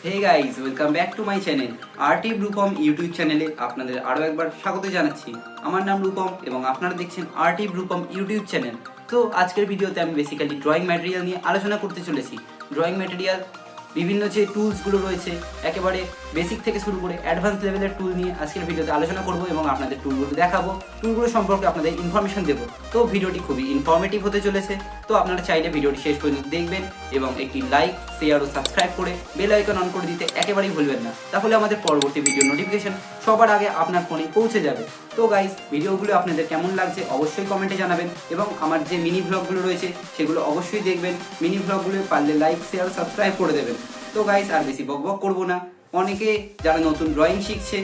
Hey guys, welcome back to my channel RT Rupam YouTube চ্যানেলে আপনাদের আরও একবার স্বাগত জানাচ্ছি। আমার নাম রূপম এবং আপনারা দেখছেন আরটি রূপম ইউটিউব চ্যানেল। তো আজকের ভিডিওতে আমি বেসিক্যালি ড্রয়িং ম্যাটেরিয়াল নিয়ে আলোচনা করতে চলেছি। ড্রয়িং ম্যাটেরিয়াল বিভিন্ন যে টুলসগুলো রয়েছে, একেবারে বেসিক থেকে শুরু করে অ্যাডভান্স লেভেলের টুল নিয়ে আজকের ভিডিওতে আলোচনা করব এবং আপনাদের টুলগুলো দেখাবো, টুলগুলো সম্পর্কে আপনাদের ইনফরমেশন দেবো। তো ভিডিওটি খুবই ইনফরমেটিভ হতে চলেছে। তো আপনারা চাইলে ভিডিওটি শেষ পর্যন্ত দেখবেন এবং একটি লাইক, শেয়ার ও সাবস্ক্রাইব করে বেল আইকন অন করে দিতে একেবারেই ভুলবেন না, তাহলে আমাদের পরবর্তী ভিডিও নোটিফিকেশন সবার আগে আপনার ফোনে পৌঁছে যাবে। তো গাইস, ভিডিওগুলো আপনাদের কেমন লাগছে অবশ্যই কমেন্টে জানাবেন এবং আমার যে মিনি ভ্লগগুলো রয়েছে সেগুলো অবশ্যই দেখবেন। মিনি ভ্লগগুলো পারলে লাইক, শেয়ার, সাবস্ক্রাইব করে দেবেন। তো গাইস, আর বেশি বকবক করবো না। অনেকে যারা নতুন ড্রয়িং শিখছে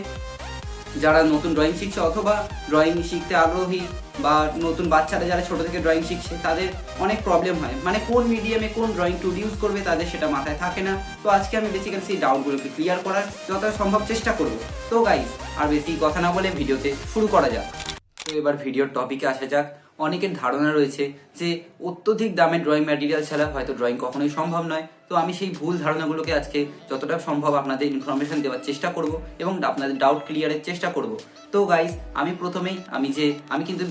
অথবা ড্রয়িং শিখতে আগ্রহী বা নতুন বাচ্চারা যারা ছোট থেকে ড্রয়িং শিখছে, তাদের অনেক প্রবলেম হয়, মানে কোন মিডিয়ামে কোন ড্রয়িং টুল ইউজ করবে তাদের সেটা মাথায় থাকে না। তো আজকে আমি বেসিক্যালি সেই ডাউটগুলোকে ক্লিয়ার করার যত সম্ভব চেষ্টা করব। তো গাইস, আর বেশি কথা না বলে ভিডিওতে শুরু করা যাক। তো এবার ভিডিওর টপিকে আসা যাক। অনেকের ধারণা রয়েছে যে অত্যধিক দামের ড্রয়িং ম্যাটেরিয়াল ছাড়া হয়তো ড্রয়িং কখনোই সম্ভব নয়। তো আমি সেই ভুল ধারণাগুলোকে আজকে যতটা সম্ভব আপনাদের ইনফরমেশন দেওয়ার চেষ্টা করব এবং আপনাদের ডাউট ক্লিয়ারের চেষ্টা করব। তো গাইস, আমি কিন্তু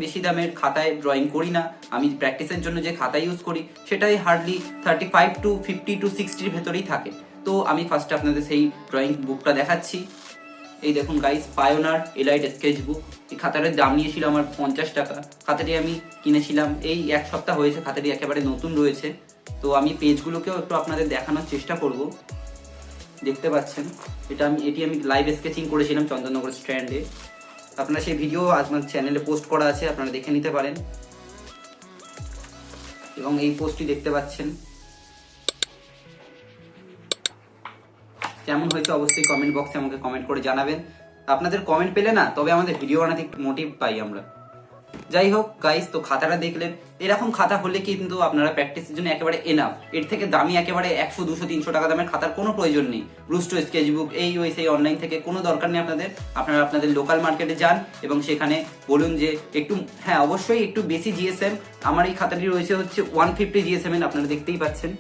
বেশি দামের খাতায় ড্রয়িং করি না। আমি প্র্যাকটিসের জন্য যে খাতা ইউজ করি সেটাই হার্ডলি 35 to 50 to 60 ভেতরেই থাকে। তো আমি ফার্স্টে আপনাদের সেই ড্রয়িং বুকটা দেখাচ্ছি। এই দেখুন গাইস, পায়োনার এলাইট স্কেচ বুক। এই খাতাটার দাম নিয়েছিল আমার 50 টাকা। খাতাটি আমি কিনেছিলাম এই এক সপ্তাহ হয়েছে। খাতাটি একেবারে নতুন রয়েছে। তো আমি পেজগুলোকেও একটু আপনাদের দেখানোর চেষ্টা করব। দেখতে পাচ্ছেন এটি আমি লাইভ স্কেচিং করেছিলাম চন্দননগর স্ট্যান্ডে। আপনারা সেই ভিডিও আমার চ্যানেলে পোস্ট করা আছে, আপনারা দেখে নিতে পারেন। এবং এই পোস্টটি দেখতে পাচ্ছেন। কেমন হয়েছে অবশ্যই কমেন্ট বক্সে আমাকে কমেন্ট করে জানাবেন। আপনাদের কমেন্ট পেলে না তবে আমাদের ভিডিও বানাতে একটু মোটিভ পাই আমরা। যাই হোক গাইস, তো খাতাটা দেখলেন। এরকম খাতা হলে কিন্তু আপনারা প্র্যাকটিসের জন্য একেবারে এনাফ। এর থেকে দামি একেবারে 100, 200, 300 টাকা দামের খাতার কোনো প্রয়োজন নেই। রুস্টো স্কেচবুক এই ওই সেই অনলাইন থেকে কোনো দরকার নেই আপনাদের। আপনারা আপনাদের লোকাল মার্কেটে যান এবং সেখানে বলুন যে একটু, হ্যাঁ অবশ্যই একটু বেশি জিএসএম। আমার এই খাতাটি রয়েছে হচ্ছে 150 জিএসএম এর, আপনারা দেখতেই পাচ্ছেন।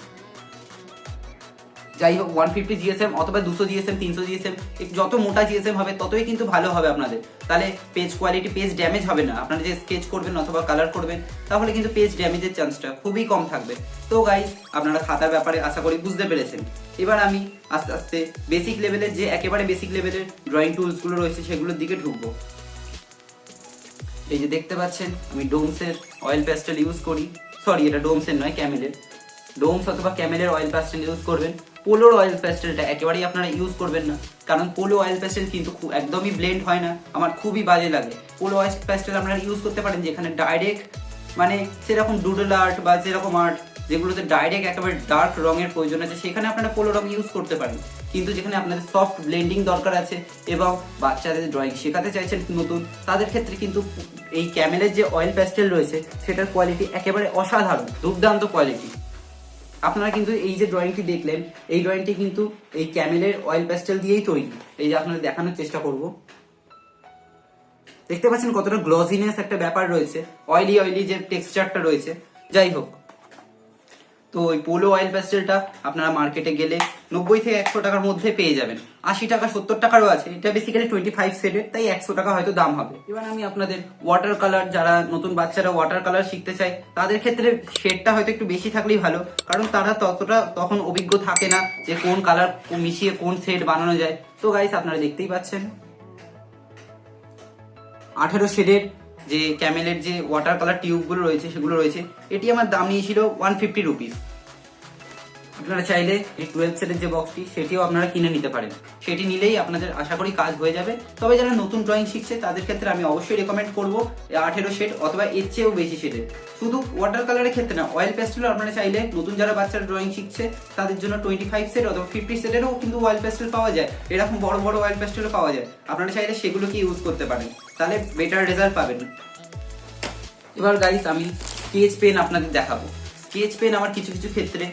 যাই হোক, 150 জিএসএম অথবা 200 জিএসএম, 300 জিএসএম, যত মোটা জিএসএম হবে ততই কিন্তু ভালো হবে আপনাদের। তাহলে পেজ কোয়ালিটি, পেজ ড্যামেজ হবে না। আপনারা যে স্কেচ করবেন অথবা কালার করবেন তাহলে কিন্তু পেজ ড্যামেজের চান্সটা খুবই কম থাকবে। তো গাইস, আপনারা খাতার ব্যাপারে আশা করি বুঝতে পেরেছেন। এবার আমি আস্তে আস্তে বেসিক লেভেলের যে একেবারে বেসিক লেভেলের ড্রয়িং টুলসগুলো রয়েছে সেগুলোর দিকে ঢুকবো। এই যে দেখতে পাচ্ছেন, আমি ডোমসের অয়েল প্যাস্টেল ইউজ করি। সরি, এটা ডোমসের নয়, ক্যামেলের। ডোমস অথবা ক্যামেলের অয়েল প্যাস্টেল ইউজ করবেন। পোলোর অয়েল প্যাস্টেলটা একেবারেই আপনারা ইউজ করবেন না, কারণ পোলো অয়েল প্যাস্টেল কিন্তু একদমই ব্লেন্ড হয় না, আমার খুবই বাজে লাগে। পোলো অয়েল প্যাস্টেল আপনারা ইউজ করতে পারেন যেখানে ডাইরেক্ট, মানে সেরকম ডুডল আর্ট বা যেরকম আর্ট যেগুলোতে ডাইরেক্ট একেবারে ডার্ক রঙের প্রয়োজন আছে সেখানে আপনারা পোলো রং ইউজ করতে পারেন। কিন্তু যেখানে আপনাদের সফট ব্লেন্ডিং দরকার আছে এবং বাচ্চাদের ড্রয়িং শেখাতে চাইছেন নতুন, তাদের ক্ষেত্রে কিন্তু এই ক্যামেলের যে অয়েল প্যাস্টেল রয়েছে সেটার কোয়ালিটি একেবারে অসাধারণ, দুর্দান্ত কোয়ালিটি। আপনারা কিন্তু এই যে ড্রয়িংটি দেখলেন, এই ড্রয়িংটি কিন্তু এই ক্যামেলের অয়েল প্যাস্টেল দিয়েই তৈরি। এই যে আপনাদের দেখানোর চেষ্টা করব। দেখতে পাচ্ছেন কতটা গ্লসিনেস একটা ব্যাপার রয়েছে, অয়েলি যে টেক্সচারটা রয়েছে। যাই হোক, তো ওই পোলো অয়েল প্যাস্টেলটা আপনারা মার্কেটে গেলে 90 থেকে 100 টাকার মধ্যে পেয়ে যাবেন। 80 টাকা 70 টাকারও আছে। এটা বেসিক্যালি 25 শেডের, তাই 100 টাকা হয়তো দাম হবে। এবার আমি আপনাদের ওয়াটার কালার, যারা নতুন বাচ্চারা ওয়াটার কালার শিখতে চায় তাদের ক্ষেত্রে শেডটা হয়তো একটু বেশি থাকলেই ভালো, কারণ তারা তখন অভিজ্ঞ থাকে না যে কোন কালার মিশিয়ে কোন শেড বানানো যায়। তো গাইস, আপনারা দেখতেই পাচ্ছেন 18 শেডের যে ক্যামেলের যে ওয়াটার কালার টিউবগুলো রয়েছে সেগুলো রয়েছে। এটি আমার দাম নিয়েছিল 150 রুপিস। আপনারা চাইলে এই 12 সেটের যে বক্সটি সেটিও আপনারা কিনে নিতে পারেন। সেটি নিলেই আপনাদের আশা করি কাজ হয়ে যাবে। তবে যারা নতুন ড্রয়িং শিখছে তাদের ক্ষেত্রে আমি অবশ্যই রেকমেন্ড করবো 18 শেড অথবা এর চেয়েও বেশি শেডের। শুধু ওয়াটার কালারের ক্ষেত্রে না, অয়েল প্যাস্টেলও আপনারা চাইলে নতুন যারা বাচ্চারা ড্রয়িং শিখছে তাদের জন্য 25 সেট অথবা 50 সেটেরও কিন্তু অয়েল প্যাস্টেল পাওয়া যায়। এরকম বড় বড় অয়েল প্যাস্টেলও পাওয়া যায়। আপনারা চাইলে সেগুলোকে ইউজ করতে পারেন, তাহলে বেটার রেজাল্ট পাবেন। এবার গাইস, আমি স্কেচ পেন আপনাদের দেখাবো। স্কেচ পেন আমার কিছু কিছু ক্ষেত্রে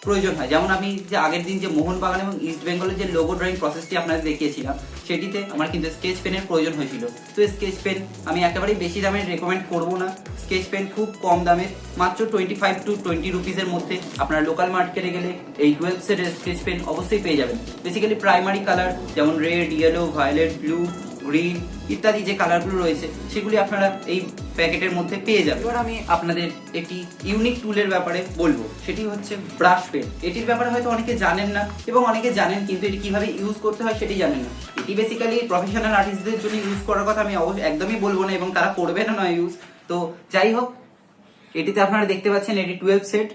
প্রয়োজন হয়। যেমন আমি যে আগের দিন যে মোহনবাগান এবং ইস্ট বেঙ্গলের যে লোগো ড্রয়িং প্রসেসটি আপনাদের দেখিয়েছিলাম, সেটিতে আমার কিন্তু স্কেচ পেনের প্রয়োজন হয়েছিল। তো স্কেচ পেন আমি একেবারেই বেশি দামের রেকমেন্ড করবো না। স্কেচ পেন খুব কম দামের, মাত্র 25 to 20 রুপিসের মধ্যে আপনারা লোকাল মার্কেটে গেলে এই 12 সেটের স্কেচ পেন অবশ্যই পেয়ে যাবেন। বেসিক্যালি প্রাইমারি কালার যেমন red, yellow, violet, blue, green ইত্যাদি যে কালারগুলো রয়েছে সেগুলি আপনারা এই প্যাকেটের মধ্যে পেয়ে যাবেন। এবার আমি আপনাদের একটি ইউনিক টুলের ব্যাপারে বলবো, সেটি হচ্ছে ব্রাশ পেন। এটির ব্যাপারে হয়তো অনেকে জানেন না এবং অনেকে জানেন কিন্তু এটি কিভাবে ইউজ করতে হয় সেটি জানেন না। এটি বেসিক্যালি প্রফেশনাল আর্টিস্টদের জন্য ইউজ করার কথা আমি একদমই বলবো না এবং তারা করবে না ইউজ। তো যাই হোক, এটিতে আপনারা দেখতে পাচ্ছেন এটি 12 সেট,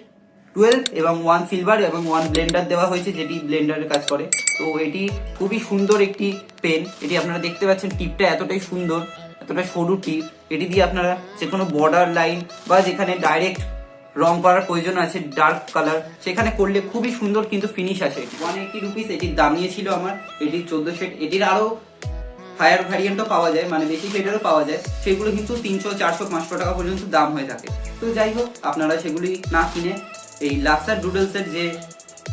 12 এবং 1 সিলভার এবং 1 ব্লেন্ডার দেওয়া হয়েছে যেটি ব্লেন্ডারের কাজ করে। তো এটি খুবই সুন্দর একটি পেন। এটি আপনারা দেখতে পাচ্ছেন টিপটা এতটাই সুন্দর, এতটা সরু টিপ। এটি দিয়ে আপনারা যে কোনো বর্ডার লাইন বা যেখানে ডাইরেক্ট রং করার প্রয়োজন আছে ডার্ক কালার, সেখানে করলে খুবই সুন্দর কিন্তু ফিনিশ আসে। 180 রুপিস এটির দাম নিয়েছিল আমার। এটির 14 সেট, এটির আরো হায়ার ভ্যারিয়েন্টও পাওয়া যায়, মানে বেশি সেটেরও পাওয়া যায়, সেগুলো কিন্তু 300, 400, 500 টাকা পর্যন্ত দাম হয়ে থাকে। তো যাই হোক, আপনারা সেগুলি না কিনে এই লাক্সার ডুডলসের যে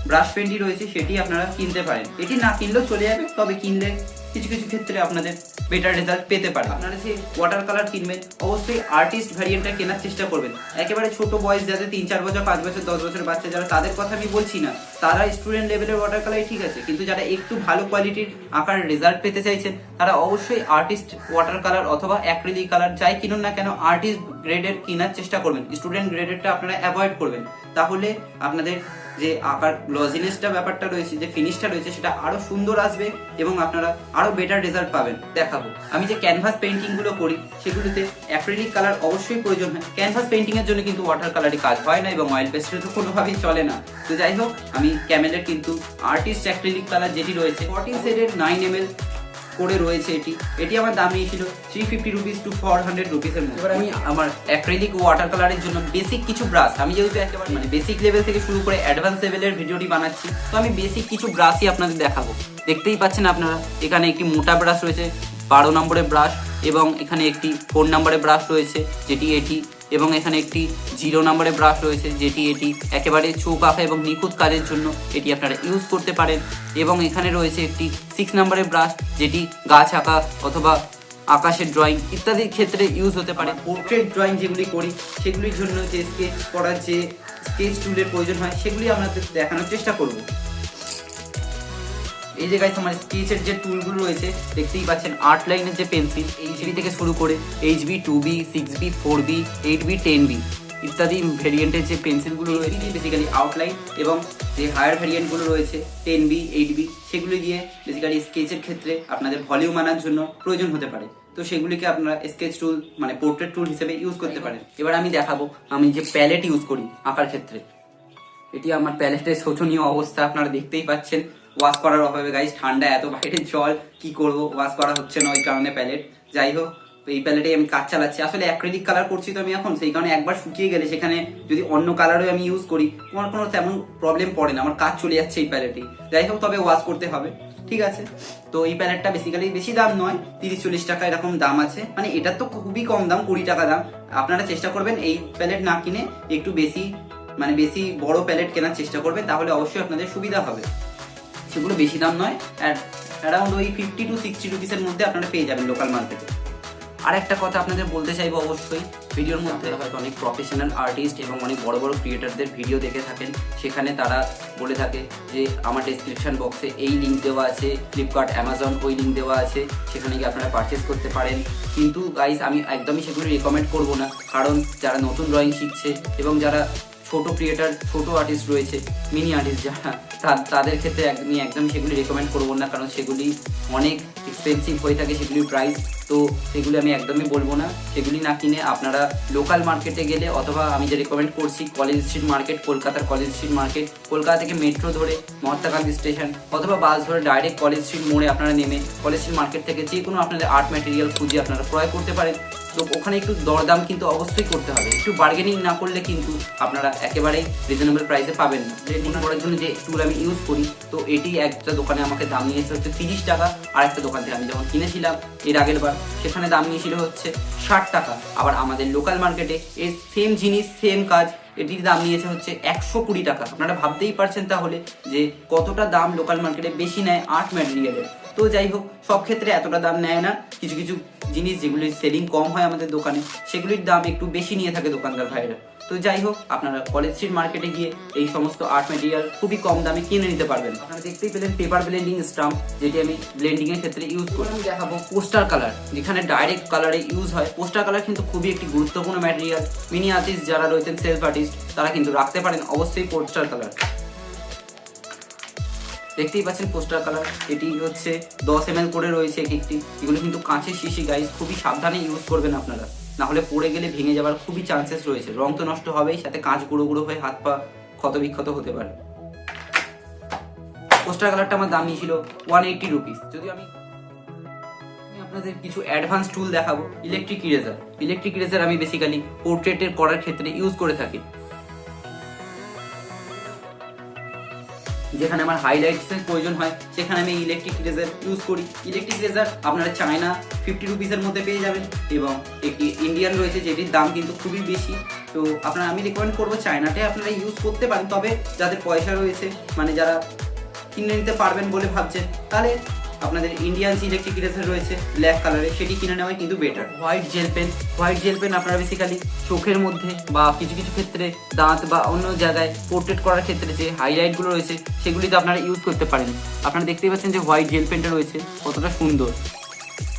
ব্রাশ পেনটি রয়েছে সেটি আপনারা কিনতে পারেন। এটি না কিনলেও চলে যাবে, তবে কিনলে কিছু কিছু ক্ষেত্রে আপনাদের বেটার রেজাল্ট পেতে পারে। আপনারা যে ওয়াটার কালার কিনবেন অবশ্যই আর্টিস্ট ভ্যারিয়েন্টটা কেনার চেষ্টা করবেন। একেবারে ছোট বয়স যাদের 3-4 বছর, 5 বছর, 10 বছরের বাচ্চা যারা, তাদের কথা আমি বলছি না। তারা স্টুডেন্ট লেভেলের ওয়াটার কালারই ঠিক আছে, কিন্তু যারা একটু ভালো কোয়ালিটির আঁকার রেজাল্ট পেতে চাইছেন তারা অবশ্যই আর্টিস্ট ওয়াটার কালার অথবা অ্যাক্রিলিক কালার যাই কিনুন না কেন আর্টিস্ট গ্রেডের কেনার চেষ্টা করবেন। স্টুডেন্ট গ্রেডেরটা আপনারা অ্যাভয়েড করবেন, তাহলে আপনাদের যে আঁকার গ্লজিনেসটা ব্যাপারটা রয়েছে, যে ফিনিশটা রয়েছে, সেটা আরো সুন্দর আসবে এবং আপনারা আরো বেটার রেজাল্ট পাবেন। দেখাবো আমি যে ক্যানভাস পেইন্টিং গুলো করি সেগুলোতে অ্যাক্রিলিক কালার অবশ্যই প্রয়োজন হয়। ক্যানভাস পেইন্টিং এর জন্য কিন্তু ওয়াটার কালারই কাজ হয় না এবং অয়েল পেস্টেল তো কোনোভাবেই চলে না। তো যাই হোক, আমি ক্যামেলের কিন্তু আর্টিস্ট অ্যাক্রিলিক কালার যেটি রয়েছে 14 শেডের 9 ml করে রয়েছে। এটি আমার দাম নিয়েছিল 350 রুপিস টু 400 রুপিসের মধ্যে। এবার আমি আমার অ্যাক্রিলিক ওয়াটার কালারের জন্য বেসিক কিছু ব্রাশ, আমি যেহেতু একেবারে মানে বেসিক লেভেল থেকে শুরু করে অ্যাডভান্স লেভেলের ভিডিওটি বানাচ্ছি, তো আমি বেসিক কিছু ব্রাশই আপনাদের দেখাবো। দেখতেই পাচ্ছেন আপনারা, এখানে একটি মোটা ব্রাশ রয়েছে 12 নম্বরের ব্রাশ, এবং এখানে একটি 4 নম্বরের ব্রাশ রয়েছে যেটি এটি, এবং এখানে একটি 0 নম্বরের ব্রাশ রয়েছে যেটি এটি। একেবারে চোখ আঁকা এবং নিখুঁত কাজের জন্য এটি আপনারা ইউজ করতে পারেন। এবং এখানে রয়েছে একটি 6 নম্বরের ব্রাশ যেটি গাছ আঁকা অথবা আকাশের ড্রয়িং ইত্যাদির ক্ষেত্রে ইউজ হতে পারে। পোর্ট্রেট ড্রয়িং যেগুলি করি সেগুলির জন্য যে স্কেচ করার যে স্কেচ টুলের প্রয়োজন হয় সেগুলি আপনাদের দেখানোর চেষ্টা করব। এই যে গাইস আমার স্কেচের যে টুলগুলো রয়েছে দেখতেই পাচ্ছেন, 8 লাইনের যে পেন্সিল, HB থেকে শুরু করে HB, 2B, 6B, 4B, 8B, 10B ইত্যাদি ভেরিয়েন্টের যে পেন্সিলগুলো রয়েছে, বেসিক্যালি আউটলাইন, এবং যে হায়ার ভেরিয়েন্টগুলো রয়েছে 10B, 8B, সেগুলি দিয়ে বেসিক্যালি স্কেচের ক্ষেত্রে আপনাদের ভলিউম আনার জন্য প্রয়োজন হতে পারে। তো সেগুলিকে আপনারা স্কেচ টুল মানে পোর্ট্রেট টুল হিসেবে ইউজ করতে পারেন। এবার আমি দেখাবো আমি যে প্যালেট ইউজ করি আঁকার ক্ষেত্রে। এটি আমার প্যালেটের শোচনীয় অবস্থা, আপনারা দেখতেই পাচ্ছেন। ওয়াশ করার অভাবে গাইস, ঠান্ডা এত, বাইরে জল, কি করব, ওয়াশ করা হচ্ছে না ওই কারণে প্যালেট। যাই হোক, এই প্যালেটে আমি কাজ চালাচ্ছি। আসলে অ্যাক্রিলিক কালার করছি তো আমি এখন, সেই কারণে একবার শুকিয়ে গেলে সেখানে যদি অন্য কালারও আমি ইউজ করি তোমার কোনো তেমন প্রবলেম পড়ে না, আমার কাজ চলে যাচ্ছে এই প্যালেটে। যাই হোক, তবে ওয়াশ করতে হবে, ঠিক আছে। তো এই প্যালেটটা বেসিক্যালি বেশি দাম নয়, 30-40 টাকা এরকম দাম আছে, মানে এটার তো খুবই কম দাম, 20 টাকা দাম। আপনারা চেষ্টা করবেন এই প্যালেট না কিনে একটু বেশি মানে বেশি বড় প্যালেট কেনার চেষ্টা করবেন, তাহলে অবশ্যই আপনাদের সুবিধা হবে। সেগুলো বেশি দাম নয়, অ্যারাউন্ড ওই 50 to 60 রুপিসের মধ্যে আপনারা পেয়ে যাবেন লোকাল মার্কেটে। আর একটা কথা আপনাদের বলতে চাইবো, অবশ্যই ভিডিওর মধ্যে হয়তো অনেক প্রফেশনাল আর্টিস্ট এবং অনেক বড় বড় ক্রিয়েটারদের ভিডিও দেখে থাকেন, সেখানে তারা বলে থাকে যে আমার ডেসক্রিপশন বক্সে এই লিঙ্ক দেওয়া আছে, ফ্লিপকার্ট, অ্যামাজন ওই লিঙ্ক দেওয়া আছে, সেখানে গিয়ে আপনারা পারচেস করতে পারেন। কিন্তু গাইস, আমি একদমই সেগুলো রেকমেন্ড করবো না, কারণ যারা নতুন ড্রয়িং শিখছে এবং যারা ছোট ক্রিয়েটার, ছোট আর্টিস্ট রয়েছে, মিনি আর্টিস্ট যারা, তাদের ক্ষেত্রে আমি একদম সেগুলি রেকমেন্ড করবো না, কারণ সেগুলি অনেক এক্সপেন্সিভ হয়ে থাকে সেগুলির প্রাইস। তো সেগুলি আমি একদমই বলবো না, সেগুলি না কিনে আপনারা লোকাল মার্কেটে গেলে, অথবা আমি যে রেকমেন্ড করছি কলেজ স্ট্রিট মার্কেট, কলকাতার কলেজ স্ট্রিট মার্কেট, কলকাতা থেকে মেট্রো ধরে মহাত্মা গান্ধী স্টেশন অথবা বাস ধরে ডাইরেক্ট কলেজ স্ট্রিট মোড়ে আপনারা নেমে কলেজ স্ট্রিট মার্কেট থেকে যে কোনো আপনাদের আর্ট ম্যাটেরিয়াল খুঁজে আপনারা ক্রয় করতে পারেন। তো ওখানে একটু দরদাম কিন্তু অবশ্যই করতে হবে, একটু বার্গেনিং না করলে কিন্তু আপনারা একেবারেই রিজনেবল প্রাইসে পাবেন না। রেটিং করার জন্য যে টুল আমি ইউজ করি, তো এটি একটা দোকানে আমাকে দাম নিয়েছে হচ্ছে 30 টাকা, আর একটা দোকান থেকে আমি যখন কিনেছিলাম এর আগের বার সেখানে দাম নিয়েছিল হচ্ছে 60 টাকা। আবার আমাদের লোকাল মার্কেটে এই সেম জিনিস, সেম কাজ এটির দাম নিয়েছে হচ্ছে 120 টাকা। আপনারা ভাবতেই পারছেন তাহলে যে কতটা দাম লোকাল মার্কেটে বেশি নেয় আর্ট ম্যাটেরিয়ালের। তো যাই হোক, সব ক্ষেত্রে এতটা দাম নেয় না, কিছু কিছু জিনিস যেগুলির সেলিং কম হয় আমাদের দোকানে সেগুলির দাম একটু বেশি নিয়ে থাকে দোকানদার ভাইরা। তো যাই হোক, আপনারা কলেজ স্ট্রিট মার্কেটে গিয়ে এই সমস্ত আর্ট ম্যাটেরিয়াল খুবই কম দামে কিনে নিতে পারবেন। আপনারা দেখতেই পেলেন পেপার ব্লেন্ডিং স্টাম্প, যেটি আমি ব্লেন্ডিং এর ক্ষেত্রে ইউজ করি। আমি দেখাবো পোস্টার কালার, যেখানে ডাইরেক্ট কালারে ইউজ হয়। পোস্টার কালার কিন্তু খুবই একটি গুরুত্বপূর্ণ ম্যাটেরিয়াল। মিনি আর্টিস্ট যারা রয়েছেন, সেলফ আর্টিস্ট, তারা কিন্তু রাখতে পারেন অবশ্যই পোস্টার কালার। দেখতেই পাচ্ছেন পোস্টার কালার, এটি হচ্ছে 10 ml করে রয়েছে একটি। এগুলো কিন্তু কাঁচের শিশি গাইজ, খুবই সাবধানে ইউজ করবেন আপনারা, না হলে পড়ে গেলে ভেঙে যাওয়ার খুবই চান্সেস রয়েছে। রং তো নষ্ট হবেই, সাথে কাঁচ গুঁড়ো গুঁড়ো হয়ে হাত পা ক্ষত বিক্ষত হতে পারে। পোস্টার কালারটা আমার দাম নিয়েছিল 180 রুপিস। যদি আমি আপনাদের কিছু অ্যাডভান্স টুল দেখাবো। Electric eraser. ইলেকট্রিক ইরেজার আমি বেসিক্যালি পোর্ট্রেটের করার ক্ষেত্রে ইউজ করে থাকি। যেখানে আমার হাইলাইটসের প্রয়োজন হয় সেখানে আমি ইলেকট্রিক ইরেজার ইউজ করি। ইলেকট্রিক ইরেজার আপনারা চায়না 50 রুপিসের মধ্যে পেয়ে যাবেন, এবং একটি ইন্ডিয়ান রয়েছে যেটির দাম কিন্তু খুবই বেশি। তো আপনারা, আমি রেকমেন্ড করবো চায়নাটাই আপনারা ইউজ করতে পারেন। তবে যাদের পয়সা রয়েছে, মানে যারা কিনে নিতে পারবেন বলে ভাবছেন, তাহলে আপনাদের ইন্ডিয়ান ইলেকট্রিক ইরেজার রয়েছে ব্ল্যাক কালারে, সেটি কিনে নেওয়াই কিন্তু better. White gel pen. White gel pen আপনারা বেসিক্যালি চোখের মধ্যে বা কিছু কিছু ক্ষেত্রে দাঁত বা অন্য জায়গায় পোর্ট্রেট করার ক্ষেত্রে যে হাইলাইটগুলো রয়েছে সেগুলিতে আপনারা ইউজ করতে পারেন। আপনারা দেখতেই পাচ্ছেন যে হোয়াইট জেল পেনটা রয়েছে কতটা সুন্দর।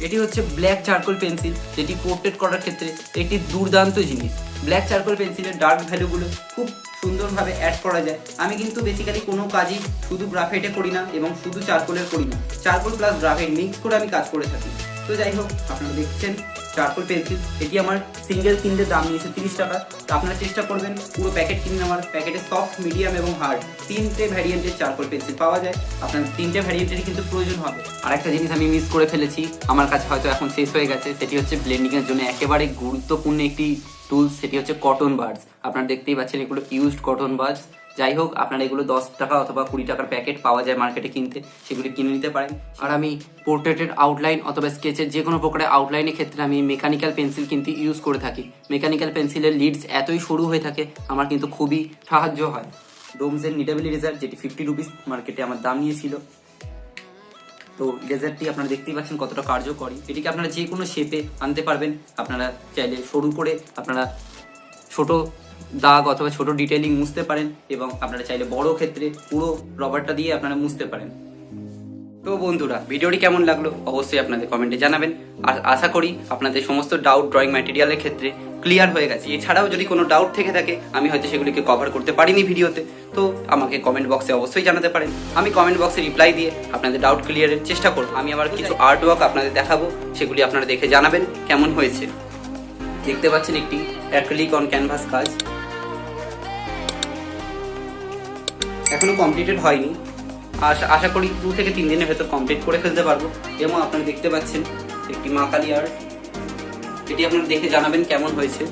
এটি হচ্ছে ব্ল্যাক চারকোল পেন্সিল, যেটি পোর্ট্রেট করার ক্ষেত্রে একটি দুর্দান্ত জিনিস। ব্ল্যাক চারকোল পেন্সিলের ডার্ক ভ্যালুগুলো খুব সুন্দরভাবে অ্যাড করা যায়। আমি কিন্তু বেসিক্যালি কোনো কাজই শুধু গ্রাফাইটে করি না এবং শুধু চারকোলের করি না, চারকোল প্লাস গ্রাফাইট মিক্স করে আমি কাজ করে থাকি। তো যাই হোক, আপনারা দেখছেন চারকোল পেন্সিল, এটি আমার সিঙ্গেল কিনলে দাম নিয়েছে 30 টাকা। তো আপনারা চেষ্টা করবেন পুরো প্যাকেট কিনে নেওয়ার। প্যাকেটে সফট, মিডিয়াম এবং হার্ড 3টে ভ্যারিয়েন্টের চারকোল পেন্সিল পাওয়া যায়। আপনার 3টে ভ্যারিয়েন্টেরই কিন্তু প্রয়োজন হবে। আর একটা জিনিস আমি মিস করে ফেলেছি, আমার কাছে হয়তো এখন শেষ হয়ে গেছে, সেটি হচ্ছে ব্লেন্ডিংয়ের জন্য একেবারে গুরুত্বপূর্ণ একটি টুলস, সেটি হচ্ছে কটন বাডস। আপনারা দেখতেই পাচ্ছেন এগুলো ইউজড কটন বাডস। যাই হোক, আপনারা এগুলো 10 টাকা অথবা 20 টাকার প্যাকেট পাওয়া যায় মার্কেটে কিনতে, সেগুলি কিনে নিতে পারেন। আর আমি পোর্ট্রেটের আউটলাইন অথবা স্কেচের যে কোনো প্রকারের আউটলাইনের ক্ষেত্রে আমি মেকানিক্যাল পেন্সিল কিন্তু ইউজ করে থাকি। মেকানিক্যাল পেন্সিলের লিডস এতই সরু হয়ে থাকে, আমার কিন্তু খুবই সাহায্য হয়। ডোমসের নিডেবল ইরেজার, যেটি 50 রুপিস মার্কেটে আমার দাম নিয়েছিল। তো ইরেজারটি আপনারা দেখতেই পাচ্ছেন কতটা কার্যকরী। এটিকে আপনারা যে কোনো শেপে আনতে পারবেন। আপনারা চাইলে সরু করে আপনারা ছোট দাগ অথবা ছোট ডিটেইলিং মুছতে পারেন, এবং আপনারা চাইলে বড় ক্ষেত্রে পুরো রবারটা দিয়ে আপনারা মুছতে পারেন। তো বন্ধুরা, ভিডিওটি কেমন লাগলো অবশ্যই আপনাদের কমেন্টে জানাবেন। আর আশা করি আপনাদের সমস্ত ডাউট ড্রয়িং ম্যাটেরিয়ালের ক্ষেত্রে ক্লিয়ার হয়ে গেছে। এছাড়াও যদি কোনো ডাউট থেকে থাকে, আমি হয়তো সেগুলিকে কভার করতে পারিনি ভিডিওতে, তো আমাকে কমেন্ট বক্সে অবশ্যই জানাতে পারেন। আমি কমেন্ট বক্সে রিপ্লাই দিয়ে আপনাদের ডাউট ক্লিয়ারের চেষ্টা করব। আমি আবার কিছু আর্ট ওয়ার্ক আপনাদের দেখাবো, সেগুলি আপনারা দেখে জানাবেন কেমন হয়েছে। দেখতে পাচ্ছেন একটি অ্যাক্রিলিক অন ক্যানভাস কাজ, এখনো কমপ্লিটেড হয়নি। আশা করি 2 থেকে 3 দিনের ভেতর কমপ্লিট করে ফেলতে পারবো। এবং আপনারা দেখতে পাচ্ছেন একটি মা কালী আর্ট, এটি আপনারা দেখে জানাবেন কেমন হয়েছে।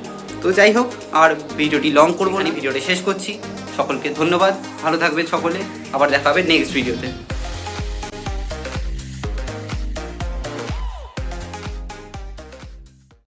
তো যাই হোক, আর ভিডিওটি লং করবো না, ভিডিওটি শেষ করছি। সকলকে ধন্যবাদ, ভালো থাকবেন সকলে, আবার দেখা হবে নেক্সট ভিডিওতে।